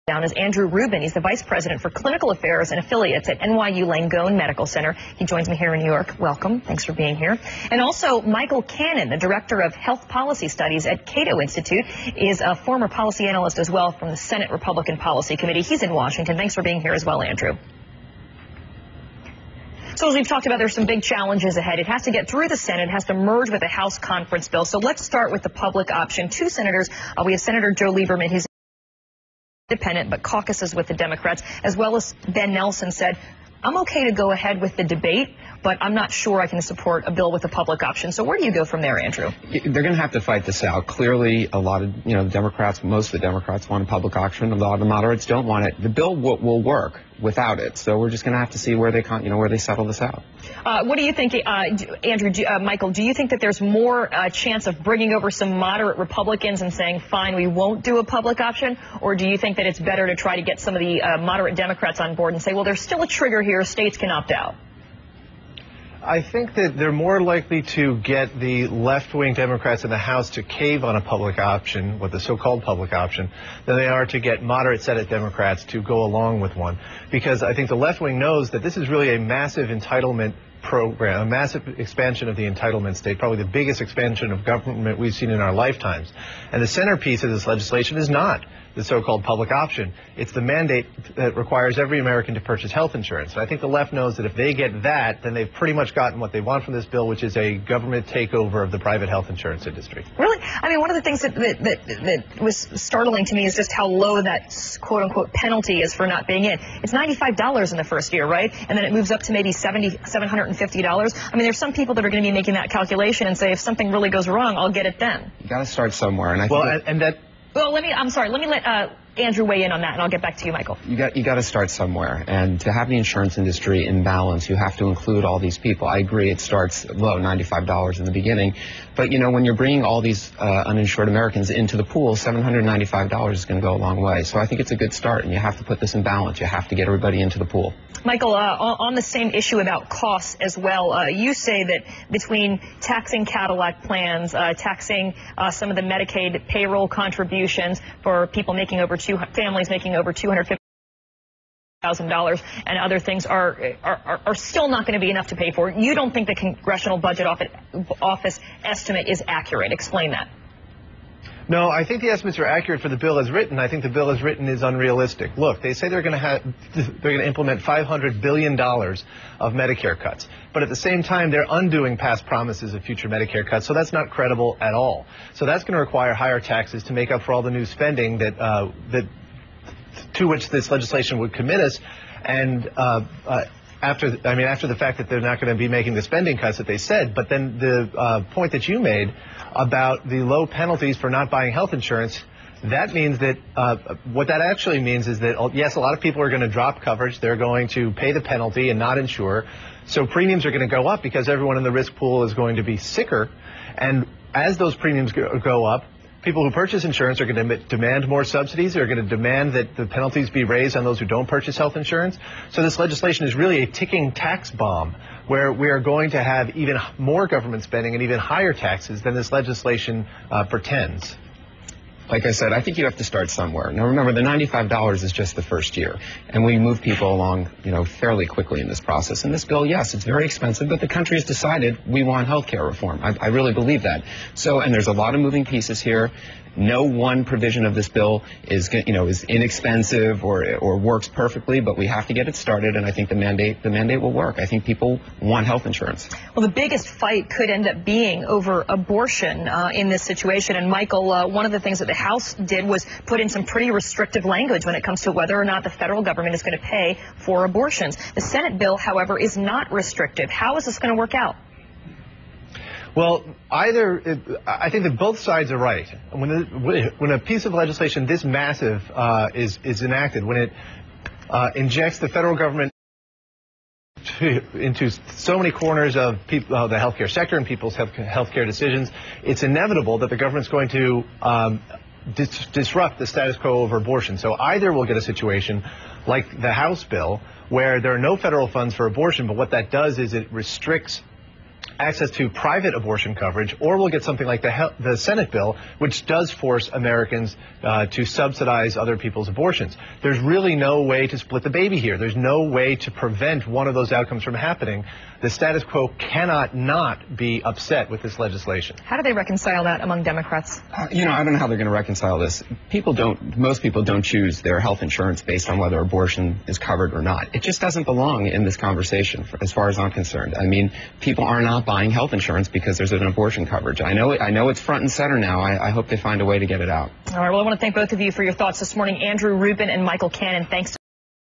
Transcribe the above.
Down is Andrew Rubin. He's the Vice President for Clinical Affairs and Affiliates at NYU Langone Medical Center. He joins me here in New York. Welcome. Thanks for being here. And also Michael Cannon, the Director of Health Policy Studies at Cato Institute, is a former policy analyst as well from the Senate Republican Policy Committee. He's in Washington. Thanks for being here as well, Andrew. So as we've talked about, there's some big challenges ahead. It has to get through the Senate. It has to merge with a House conference bill. So let's start with the public option. Two senators. We have Senator Joe Lieberman, who's independent but caucuses with the Democrats, as well as Ben Nelson said, I'm okay to go ahead with the debate, but I'm not sure I can support a bill with a public option. So where do you go from there, Andrew? They're going to have to fight this out. Clearly, a lot of, Democrats, most of the Democrats want a public option. A lot of the moderates don't want it. The bill will work without it. So we're just going to have to see where they, where they settle this out. What do you think, Andrew, Michael, do you think that there's more chance of bringing over some moderate Republicans and saying, fine, we won't do a public option? Or do you think that it's better to try to get some of the moderate Democrats on board and say, well, there's still a trigger here, states can opt out? I think that they're more likely to get the left-wing Democrats in the House to cave on a public option, what the so-called public option, than they are to get moderate Senate Democrats to go along with one. Because I think the left-wing knows that this is really a massive entitlement program, a massive expansion of the entitlement state, probably the biggest expansion of government we've seen in our lifetimes. And the centerpiece of this legislation is not the so-called public option. It's the mandate that requires every American to purchase health insurance. And I think the left knows that if they get that, then they've pretty much gotten what they want from this bill, which is a government takeover of the private health insurance industry. Really? I mean, one of the things that was startling to me is just how low that quote-unquote penalty is for not being in. It's $95 in the first year, right? And then it moves up to maybe $750. I mean, there's some people that are going to be making that calculation and say, if something really goes wrong, I'll get it then. You got to start somewhere. And I think Well, let me let Andrew weigh in on that, and I'll get back to you, Michael. You got to start somewhere, and to have the insurance industry in balance, you have to include all these people. I agree, it starts low, $95 in the beginning, but when you're bringing all these uninsured Americans into the pool, $795 is going to go a long way. So I think it's a good start, and you have to put this in balance. You have to get everybody into the pool. Michael, on the same issue about costs as well, you say that between taxing Cadillac plans, taxing some of the Medicaid payroll contributions for people making over families making over $250,000 and other things are still not going to be enough to pay for. You don't think the Congressional Budget Office estimate is accurate. Explain that. No, I think the estimates are accurate for the bill as written. I think the bill as written is unrealistic. Look, they say they're going to implement $500 billion of Medicare cuts. But at the same time, they're undoing past promises of future Medicare cuts. So that's not credible at all. So that's going to require higher taxes to make up for all the new spending to which this legislation would commit us. And after the fact that they're not going to be making the spending cuts that they said, but then the point that you made about the low penalties for not buying health insurance, that means that what that actually means is that, yes, a lot of people are going to drop coverage. They're going to pay the penalty and not insure. So premiums are going to go up because everyone in the risk pool is going to be sicker. And as those premiums go up, people who purchase insurance are going to demand more subsidies. They're going to demand that the penalties be raised on those who don't purchase health insurance. So this legislation is really a ticking tax bomb where we are going to have even more government spending and even higher taxes than this legislation pretends. Like I said, I think you have to start somewhere. Now, remember, the $95 is just the first year, and we move people along, fairly quickly in this process. And this bill, yes, it's very expensive, but the country has decided we want health care reform. I really believe that. So, and there's a lot of moving pieces here. No one provision of this bill is inexpensive or works perfectly, but we have to get it started, and I think the mandate will work. I think people want health insurance. Well, the biggest fight could end up being over abortion in this situation. And Michael, one of the things that the House did was put in some pretty restrictive language when it comes to whether or not the federal government is going to pay for abortions. The Senate bill, however, is not restrictive. How is this going to work out? Well, I think that both sides are right. When a piece of legislation this massive is enacted, when it injects the federal government into so many corners of the healthcare sector and people's healthcare decisions, it's inevitable that the government's going to disrupt the status quo over abortion. So either we'll get a situation like the House bill where there are no federal funds for abortion, but what that does is it restricts access to private abortion coverage, or we'll get something like the Senate bill, which does force Americans to subsidize other people's abortions. There's really no way to split the baby here. There's no way to prevent one of those outcomes from happening. The status quo cannot not be upset with this legislation. How do they reconcile that among Democrats? I don't know how they're going to reconcile this. Most people don't choose their health insurance based on whether abortion is covered or not. It just doesn't belong in this conversation, as far as I'm concerned. I mean, people are not buying health insurance because there's an abortion coverage. I know it's front and center now. I hope they find a way to get it out. All right, well, I want to thank both of you for your thoughts this morning. Andrew Rubin and Michael Cannon, thanks to